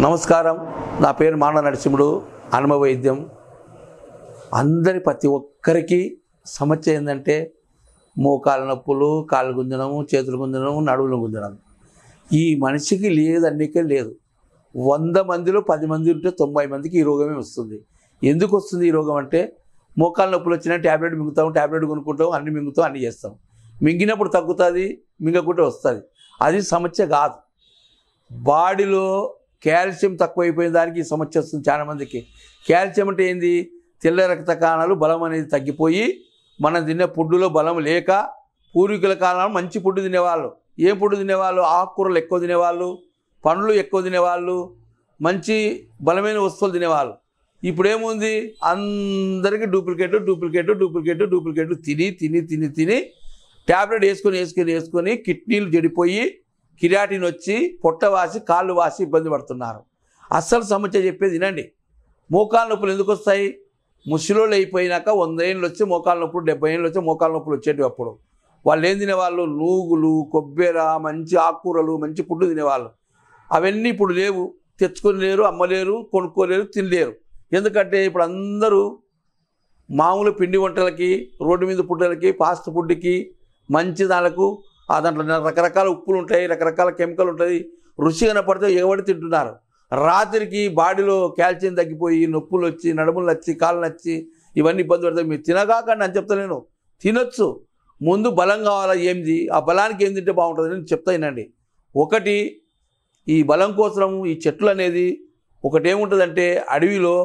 నమస్కారం. నా పేరు మానవ నరసింహుడు. హనుమ వైద్యం. అందరి ప్రతి ఒక్కరికి సమస్య ఏంటంటే మోకాళ్ళ నొప్పులు, కాళ్ళు గుంజడము, చేతులు గుంజడము, నడువులు గుంజడం. ఈ మనిషికి లేదన్నికే లేదు. 100 మందిలో 10 మంది ఉంటే 90 మందికి ఈ రోగమే వస్తుంది. ఎందుకు వస్తుంది ఈ రోగం అంటే, మోకాళ్ళ నొప్పులు వచ్చినా ట్యాబ్లెట్ మింగుతాం, ట్యాబ్లెట్ కొనుక్కుంటాం, అన్ని మింగుతాం, అన్నీ చేస్తాం. మింగినప్పుడు తగ్గుతుంది, మింగకుంటే వస్తుంది. అది సమస్య కాదు. బాడీలో కాల్షియం తక్కువైపోయిన దానికి ఈ సమస్య వస్తుంది చాలామందికి. కాల్షియం అంటే ఏంది? తెల్ల రక్త కణాలు బలం అనేది తగ్గిపోయి మనం తినే ఫుడ్డులో బలం లేక, పూర్వీకుల కాలంలో మంచి ఫుడ్ తినేవాళ్ళు. ఏం ఫుడ్ తినేవాళ్ళు? ఆకుకూరలు ఎక్కువ తినేవాళ్ళు, పండ్లు ఎక్కువ తినేవాళ్ళు, మంచి బలమైన వస్తువులు తినేవాళ్ళు. ఇప్పుడు ఏముంది? అందరికీ డూప్లికేట్ తిని తిని తిని తిని ట్యాబ్లెట్ వేసుకొని కిడ్నీలు చెడిపోయి కిరాటిన్ వచ్చి పొట్ట వాసి కాళ్ళు వాసి ఇబ్బంది పడుతున్నారు. అస్సలు సమస్య చెప్పేది వినండి. మోకాళ్ళ నొప్పులు ఎందుకు వస్తాయి? ముసలోళ్ళు అయిపోయినాక 100 ఏళ్ళు వచ్చి మోకాళ్ళ నొప్పులు, 70 ఏళ్ళు వచ్చి మోకాళ్ళ నొప్పులు వచ్చేటివి. అప్పుడు వాళ్ళు ఏం తినేవాళ్ళు? నూగులు, కొబ్బెర, మంచి ఆకుకూరలు, మంచి ఫుడ్ తినేవాళ్ళు. అవన్నీ ఇప్పుడు లేవు. తెచ్చుకొని లేరు, అమ్మలేరు, కొనుక్కోలేరు, తినలేరు. ఎందుకంటే ఇప్పుడు అందరూ మామూలు పిండి వంటలకి, రోడ్డు మీద ఫుడ్లకి, ఫాస్ట్ ఫుడ్కి, మంచి దానికి దాంట్లో రకరకాల ఉప్పులు ఉంటాయి, రకరకాల కెమికల్ ఉంటుంది. రుచి కనపడితే ఎగబడి తింటున్నారు. రాత్రికి బాడీలో కాల్షియం తగ్గిపోయి నొప్పులు వచ్చి, నడుములు వచ్చి, కాళ్ళు నచ్చి ఇవన్నీ ఇబ్బంది పడతాయి. మీరు తినగాకండి అని చెప్తాను. తినొచ్చు. ముందు బలం కావాలా? ఏంది ఆ బలానికి ఏం తింటే బాగుంటుంది అని చెప్తా వినండి. ఒకటి, ఈ బలం కోసం ఈ చెట్లు అనేది ఒకటి ఏముంటుందంటే, అడవిలో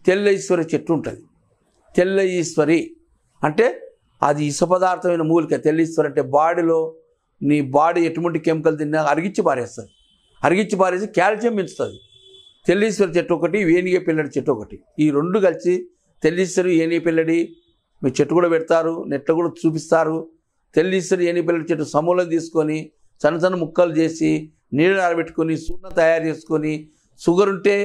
తెల్ల ఈశ్వరి చెట్టు ఉంటుంది. తెల్ల ఈశ్వరి అంటే అది ఇస పదార్థమైన మూలిక. తెల్ల ఈశ్వరి అంటే బాడీలో నీ బాడీ ఎటువంటి కెమికల్ తిన్నా అరిగించి పారేస్తుంది. అరిగించి పారేసి కాల్షియం పెంచుతుంది. తెల్లీశ్వరి చెట్టు ఒకటి, వేణిగే పిల్లడి చెట్టు ఒకటి. ఈ రెండు కలిసి తెల్లీశ్వరి, ఏనిగే పిల్లడి మీ చెట్టు కూడా పెడతారు, నెట్లో కూడా చూపిస్తారు. తెల్లీశ్వరి, ఏనిగే పిల్లడి చెట్టు సమూలం తీసుకొని సన్న సన్న ముక్కలు చేసి నీళ్ళు ఆరబెట్టుకొని చూర్ణం తయారు చేసుకొని, షుగర్ ఉంటే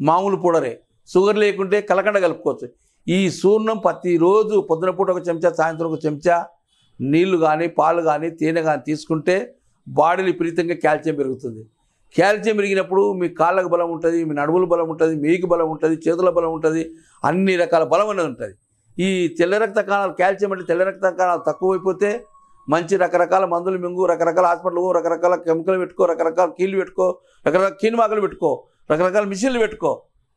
మామూలు పౌడరే, షుగర్ లేకుంటే కలకండ కలుపుకోవచ్చు. ఈ చూర్ణం ప్రతిరోజు పొద్దున పూట ఒక చెంచా, సాయంత్రం ఒక చెంచా నీళ్లు కానీ, పాలు కానీ, తేనె కానీ తీసుకుంటే బాడీలో విపరీతంగా కాల్షియం పెరుగుతుంది. కాల్షియం పెరిగినప్పుడు మీ కాళ్ళకు బలం ఉంటుంది, మీ నడుముల బలం ఉంటుంది, మీకు బలం ఉంటుంది, చేతుల బలం ఉంటుంది, అన్ని రకాల బలం అనేది ఉంటుంది. ఈ తెల్ల రక్త కణాలు, కాల్షియం అంటే తెల్ల రక్త కణాలు తక్కువైపోతే మంచి రకరకాల మందులు మింగు, రకరకాల హాస్పిటల్, రకరకాల కెమికల్ పెట్టుకో, రకరకాల కీళ్ళు పెట్టుకో, రకరకాల కీనుమాకలు పెట్టుకో, రకరకాల మిషన్లు పెట్టుకో,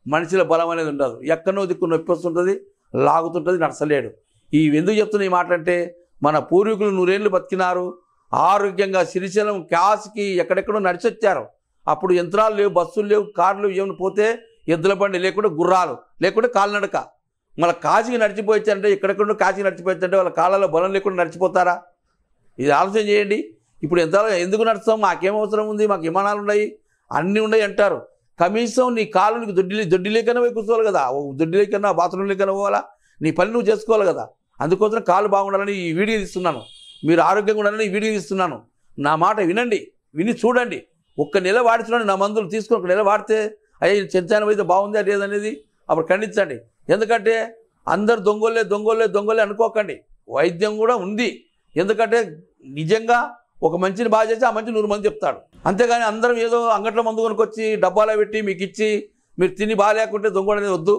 మనిషిలో బలం అనేది ఉండదు. ఎక్కడో దిక్కు నొప్పి వస్తుంటుంది, లాగుతుంటుంది, నడసలేడు. ఈ ఎందుకు చెప్తున్నా ఈ మాట అంటే, మన పూర్వీకులు 100 ఏళ్ళు బతికినారు, ఆరోగ్యంగా శ్రీశైలం కాశీకి ఎక్కడెక్కడో నడిచొచ్చారు. అప్పుడు యంత్రాలు లేవు, బస్సులు లేవు, కార్లు ఏమైనా పోతే ఎద్దుల బండి, లేకుంటే గుర్రాలు, లేకుంటే కాలినడక. మళ్ళీ కాశీకి నడిచిపోయొచ్చంటే, ఎక్కడెక్కడో కాశీకి నడిచిపోయొచ్చంటే వాళ్ళ కాళ్ళలో బలం లేకుండా నడిచిపోతారా? ఇది ఆలోచన చేయండి. ఇప్పుడు ఎందుకు నడుస్తాం? మాకేం అవసరం ఉంది? మాకు విమానాలు ఉన్నాయి, అన్నీ ఉన్నాయి అంటారు. కనీసం నీ కాళ్ళు నీకు దొడ్డి లేకన్నా పోయి కూర్చోవాలి కదా. దొడ్డి లేకన్నా, బాత్రూమ్ లేకన్నా పోవాలా? నీ పని నువ్వు చేసుకోవాలి కదా. అందుకోసం కాళ్ళు బాగుండాలని ఈ వీడియో తీస్తున్నాను. మీరు ఆరోగ్యంగా ఉండాలని ఈ వీడియో తీస్తున్నాను. నా మాట వినండి, విని చూడండి. 1 నెల వాడుతున్నాను నా మందులు తీసుకొని 1 నెల వాడితే అయ్యే చెంచానం అయితే బాగుంది అది లేదనేది అప్పుడు ఖండించండి. ఎందుకంటే అందరు దొంగోళ్ళే అనుకోకండి. వైద్యం కూడా ఉంది. ఎందుకంటే నిజంగా ఒక మంచిని బాగా చేసి ఆ మంచి 100 మంది చెప్తాడు. అంతేగాని అందరం ఏదో అంగట్లో మందు కొనుక్కొచ్చి డబ్బాలో పెట్టి మీకు ఇచ్చి మీరు తిని బాగాలేకుంటే దొంగోడు అనేది వద్దు.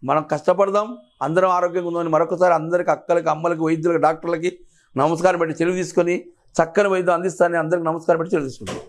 మనం కష్టపడదాం, అందరం ఆరోగ్యంగా ఉందని మరొకసారి అందరికి, అక్కలకి, అమ్మలకి, వైద్యులకి, డాక్టర్లకి నమస్కారం పెట్టి చెరువు తీసుకొని చక్కని వైద్యం అందిస్తానని అందరికి నమస్కారం పెట్టి చెరువు తీసుకుంటాం.